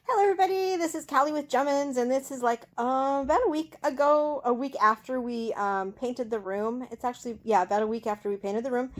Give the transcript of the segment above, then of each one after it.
Hello everybody, this is Callie with Jemminz, and this is like about a week ago, a week after we painted the room. It's actually, yeah, about a week after we painted the room.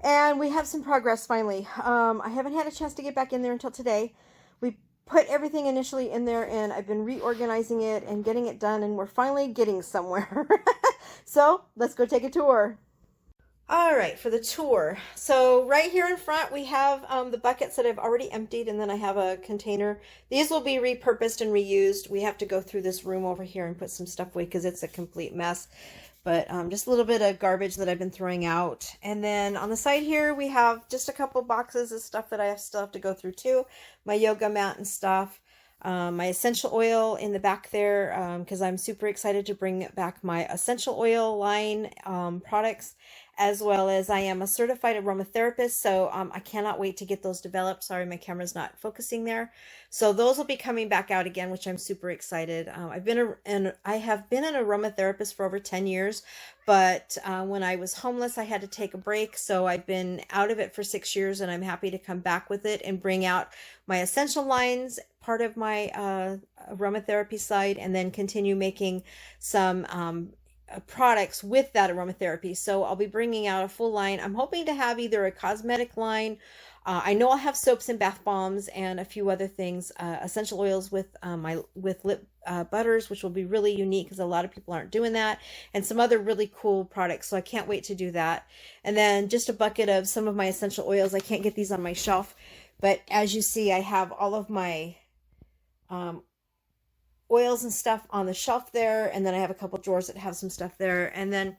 And we have some progress finally. I haven't had a chance to get back in there until today. We put everything initially in there and I've been reorganizing it and getting it done, and we're finally getting somewhere. So let's go take a tour. All right, for the tour. So right here in front, we have the buckets that I've already emptied, and then I have a container. These will be repurposed and reused. We have to go through this room over here and put some stuff away because it's a complete mess. But just a little bit of garbage that I've been throwing out. And then on the side here, we have just a couple boxes of stuff that I still have to go through too. My yoga mat and stuff. My essential oil in the back there, because I'm super excited to bring back my essential oil line products, as well as I am a certified aromatherapist, so I cannot wait to get those developed. Sorry, my camera's not focusing there. So those will be coming back out again, which I'm super excited. I have been an aromatherapist for over 10 years, but when I was homeless, I had to take a break, so I've been out of it for 6 years, and I'm happy to come back with it and bring out my essential lines, part of my aromatherapy side, and then continue making some products with that aromatherapy. So I'll be bringing out a full line. I'm hoping to have either a cosmetic line. I know I'll have soaps and bath bombs and a few other things, essential oils with lip butters, which will be really unique because a lot of people aren't doing that, and some other really cool products. So I can't wait to do that. And then just a bucket of some of my essential oils. I can't get these on my shelf, but as you see, I have all of my oils and stuff on the shelf there, and then I have a couple drawers that have some stuff there, and then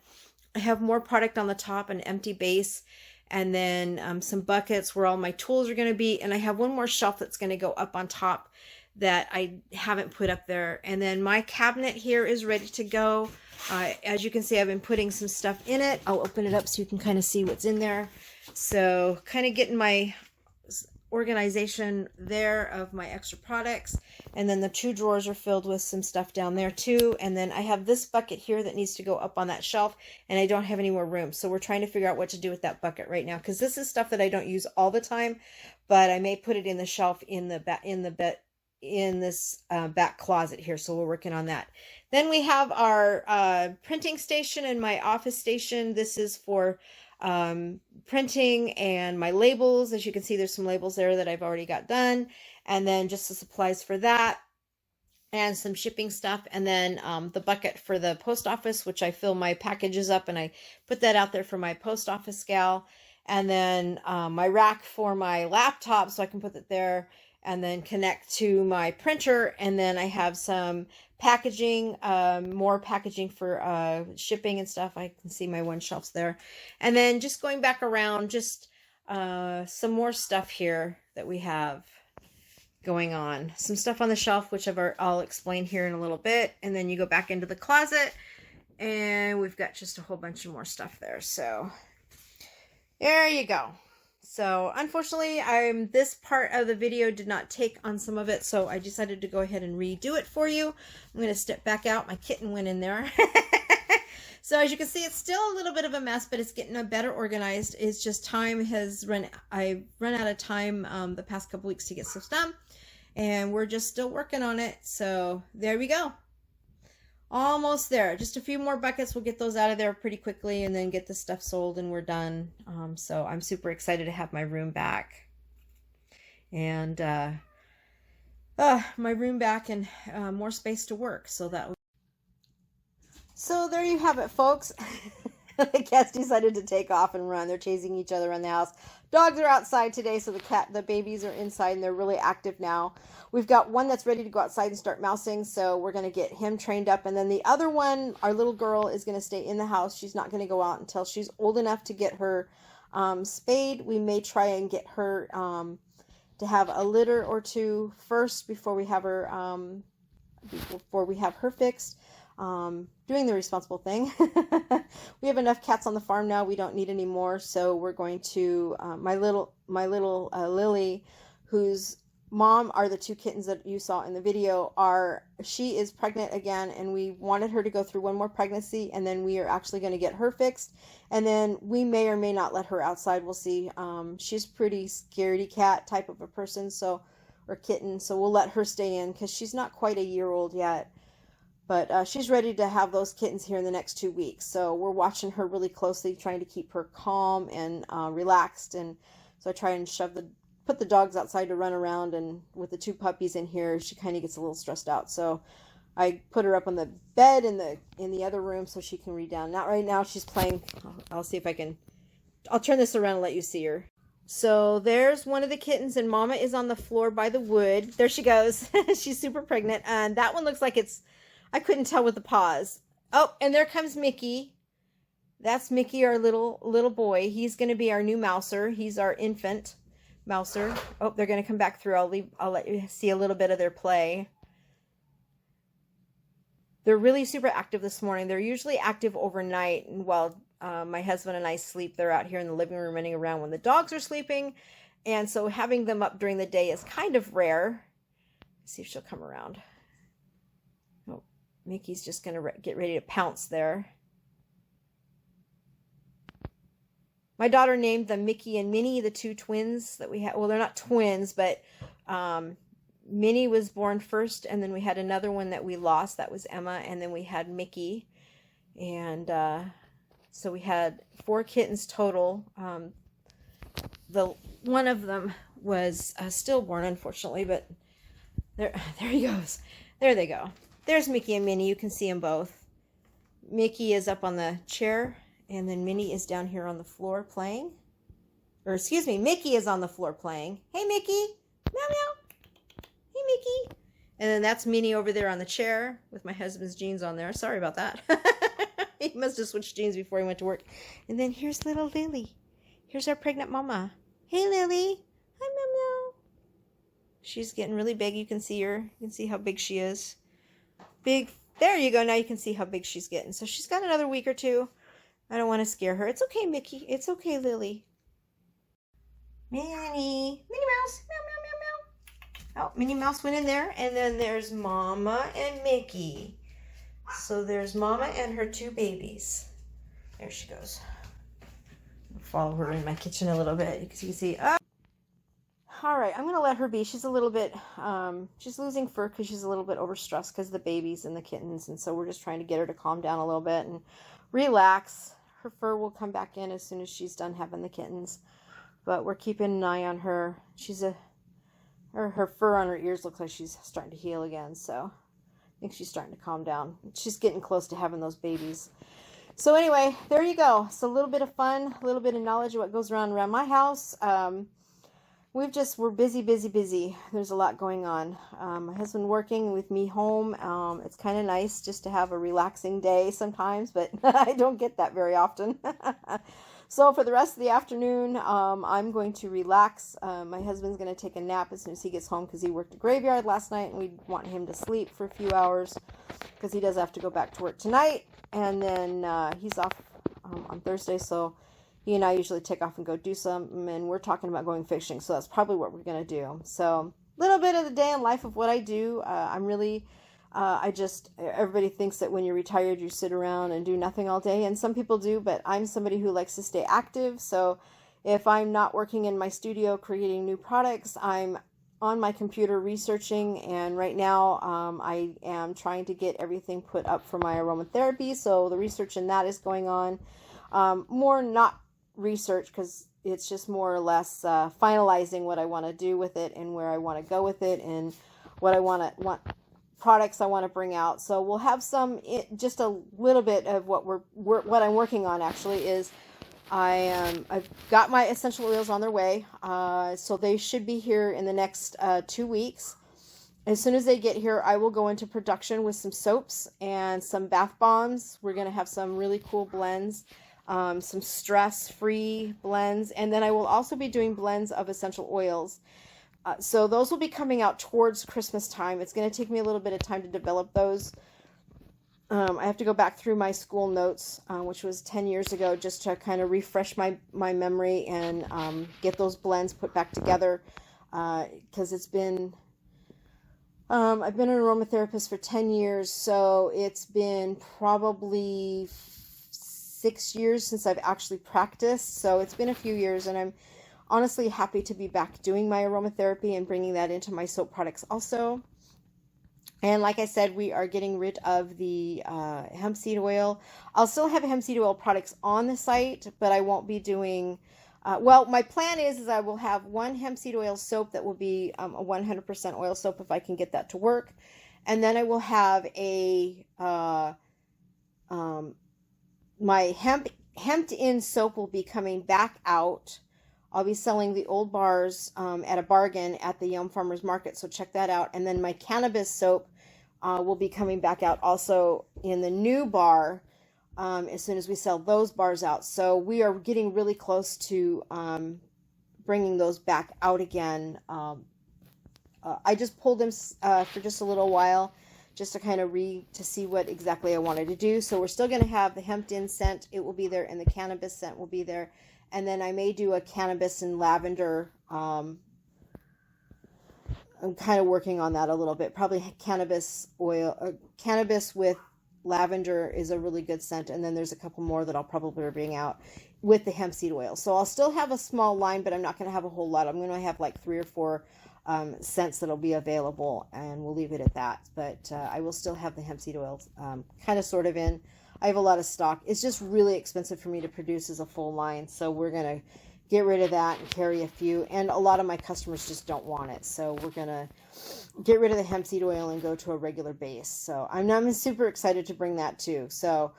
I have more product on the top, an empty base, and then some buckets where all my tools are going to be, and I have one more shelf that's going to go up on top that I haven't put up there. And then my cabinet here is ready to go. As you can see, I've been putting some stuff in it. I'll open it up so you can kind of see what's in there. So kind of getting my organization there of my extra products, and then the two drawers are filled with some stuff down there too. And then I have this bucket here that needs to go up on that shelf, and I don't have any more room, so we're trying to figure out what to do with that bucket right now, because this is stuff that I don't use all the time, but I may put it in the shelf in this back closet here, so we're working on that. Then we have our printing station and my office station. This is for printing and my labels. As you can see, there's some labels there that I've already got done, and then just the supplies for that and some shipping stuff, and then the bucket for the post office, which I fill my packages up, and I put that out there for my post office gal, and then my rack for my laptop so I can put it there and then connect to my printer. And then I have some packaging, more packaging for shipping and stuff. I can see my one shelf's there. And then just going back around, just some more stuff here that we have going on. Some stuff on the shelf, which I'll explain here in a little bit. And then you go back into the closet, and we've got just a whole bunch of more stuff there. So there you go. So unfortunately, this part of the video did not take on some of it, so I decided to go ahead and redo it for you. I'm going to step back out. My kitten went in there. So as you can see, it's still a little bit of a mess, but it's getting better organized. It's just time has run. I've run out of time the past couple weeks to get stuff done, and we're just still working on it. So there we go. Almost there. Just a few more buckets. We'll get those out of there pretty quickly and then get the stuff sold, and we're done. So I'm super excited to have my room back. And my room back and more space to work. So there you have it, folks. The cats decided to take off and run. They're chasing each other around the house. Dogs are outside today, so the babies are inside, and they're really active now. We've got one that's ready to go outside and start mousing, so we're going to get him trained up. And then the other one, our little girl, is going to stay in the house. She's not going to go out until she's old enough to get her spayed. We may try and get her to have a litter or two first before we have her fixed. Doing the responsible thing. We have enough cats on the farm now. We don't need any more. So we're going to, my little Lily, whose mom are the two kittens that you saw in the video, she is pregnant again, and we wanted her to go through one more pregnancy, and then we are actually going to get her fixed, and then we may or may not let her outside. We'll see. She's pretty scaredy cat type of a person, so or kitten, so we'll let her stay in because she's not quite a year old yet. But she's ready to have those kittens here in the next 2 weeks. So we're watching her really closely, trying to keep her calm and relaxed. And so I try and put the dogs outside to run around. And with the 2 puppies in here, she kind of gets a little stressed out. So I put her up on the bed in the other room so she can read down. Not right now. She's playing. I'll see if I can. I'll turn this around and let you see her. So there's one of the kittens, and Mama is on the floor by the wood. There she goes. She's super pregnant. And that one looks like I couldn't tell with the paws. Oh, and there comes Mickey. That's Mickey, our little boy. He's going to be our new mouser. He's our infant mouser. Oh, they're going to come back through. I'll let you see a little bit of their play. They're really super active this morning. They're usually active overnight, and while my husband and I sleep, they're out here in the living room running around when the dogs are sleeping. And so having them up during the day is kind of rare. Let's see if she'll come around. Mickey's just going to get ready to pounce there. My daughter named them Mickey and Minnie, the 2 twins that we had. Well, they're not twins, but Minnie was born first, and then we had another one that we lost. That was Emma, and then we had Mickey. And so we had 4 kittens total. One of them was stillborn, unfortunately, but there he goes. There they go. There's Mickey and Minnie. You can see them both. Mickey is up on the chair, and then Minnie is down here on the floor playing. Or excuse me, Mickey is on the floor playing. Hey, Mickey. Meow, meow. Hey, Mickey. And then that's Minnie over there on the chair with my husband's jeans on there. Sorry about that. He must have switched jeans before he went to work. And then here's little Lily. Here's our pregnant mama. Hey, Lily. Hi, meow, meow. She's getting really big. You can see her. You can see how big she is. Big. There you go. Now you can see how big she's getting. So she's got another week or 2. I don't want to scare her. It's okay, Mickey. It's okay, Lily. Minnie Mouse. Meow, meow, meow, meow. Oh, Minnie Mouse went in there. And then there's Mama and Mickey. So there's Mama and her 2 babies. There she goes. I'll follow her in my kitchen a little bit. You can see. Oh. All right, I'm going to let her be. She's a little bit, she's losing fur because she's a little bit overstressed because of the babies and the kittens. And so we're just trying to get her to calm down a little bit and relax. Her fur will come back in as soon as she's done having the kittens. But we're keeping an eye on her. Her fur on her ears looks like she's starting to heal again. So I think she's starting to calm down. She's getting close to having those babies. So anyway, there you go. So a little bit of fun, a little bit of knowledge of what goes around my house. We're busy. There's a lot going on. My husband working with me home. It's kind of nice just to have a relaxing day sometimes, but I don't get that very often. So for the rest of the afternoon, I'm going to relax. My husband's going to take a nap as soon as he gets home because he worked a graveyard last night, and we want him to sleep for a few hours because he does have to go back to work tonight. And then he's off on Thursday, so he and I usually take off and go do some, and we're talking about going fishing, so that's probably what we're going to do. So a little bit of the day in life of what I do. Everybody thinks that when you're retired, you sit around and do nothing all day, and some people do, but I'm somebody who likes to stay active. So if I'm not working in my studio creating new products, I'm on my computer researching, and right now I am trying to get everything put up for my aromatherapy, so the research in that is going on. More not research, because it's just more or less finalizing what I want to do with it and where I want to go with it and what products I want to bring out. So we'll have just a little bit of what I'm working on. Actually is I've got my essential oils on their way, so they should be here in the next 2 weeks. As soon as they get here, I will go into production with some soaps and some bath bombs. We're going to have some really cool blends. Some stress-free blends, and then I will also be doing blends of essential oils. So those will be coming out towards Christmas time. It's going to take me a little bit of time to develop those. I have to go back through my school notes, which was 10 years ago, just to kind of refresh my memory and get those blends put back together, because it's been... I've been an aromatherapist for 10 years, so it's been probably 6 years since I've actually practiced. So it's been a few years, and honestly happy to be back doing my aromatherapy and bringing that into my soap products also. And like I said, we are getting rid of the hemp seed oil. I'll still have hemp seed oil products on the site, but I won't be doing... well, my plan is I will have one hemp seed oil soap that will be a 100% oil soap if I can get that to work. And then I will have a... my hemped in soap will be coming back out. I'll be selling the old bars at a bargain at the Yum Farmers Market, so check that out. And then my cannabis soap will be coming back out also in the new bar as soon as we sell those bars out. So we are getting really close to bringing those back out again. I just pulled them for just a little while, just to kind of to see what exactly I wanted to do. So we're still going to have the hemped in scent. It will be there, and the cannabis scent will be there. And then I may do a cannabis and lavender. I'm kind of working on that a little bit. Probably cannabis oil, cannabis with lavender is a really good scent. And then there's a couple more that I'll probably bring out with the hemp seed oil. So I'll still have a small line, but I'm not going to have a whole lot. I'm going to have like 3 or 4 scents that'll be available, and we'll leave it at that. But I will still have the hemp seed oils kind of sort of in. I have a lot of stock. It's just really expensive for me to produce as a full line, so we're going to get rid of that and carry a few. And a lot of my customers just don't want it, so we're going to get rid of the hemp seed oil and go to a regular base. So I'm super excited to bring that too. So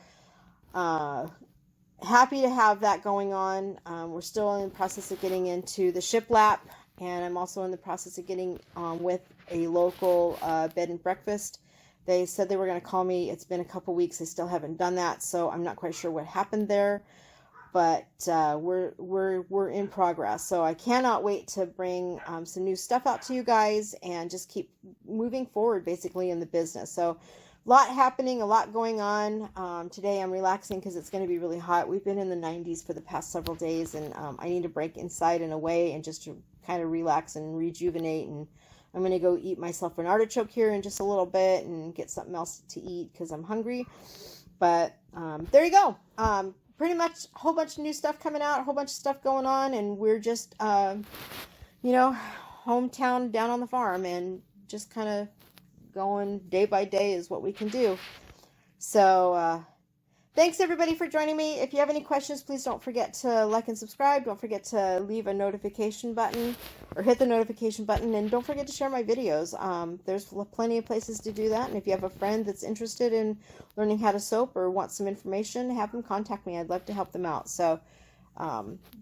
happy to have that going on. We're still in the process of getting into the shiplap, and I'm also in the process of getting with a local bed and breakfast. They said they were going to call me. It's been a couple weeks. They still haven't done that, so I'm not quite sure what happened there. But we're in progress. So I cannot wait to bring some new stuff out to you guys and just keep moving forward, basically, in the business. So a lot happening, a lot going on. Today I'm relaxing because it's going to be really hot. We've been in the 90s for the past several days, and I need to break inside and away and just to kind of relax and rejuvenate. And I'm going to go eat myself an artichoke here in just a little bit and get something else to eat because I'm hungry. But there you go. Pretty much a whole bunch of new stuff coming out, a whole bunch of stuff going on, and we're just, hometown down on the farm and just kind of going day by day is what we can do. So thanks everybody for joining me. If you have any questions, please don't forget to like and subscribe. Don't forget to leave a notification button or hit the notification button, and don't forget to share my videos. There's plenty of places to do that, and if you have a friend that's interested in learning how to soap or wants some information, have them contact me. I'd love to help them out. So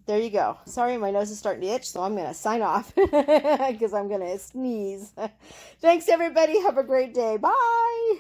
there you go. Sorry, my nose is starting to itch, so I'm going to sign off because I'm going to sneeze. Thanks everybody. Have a great day. Bye.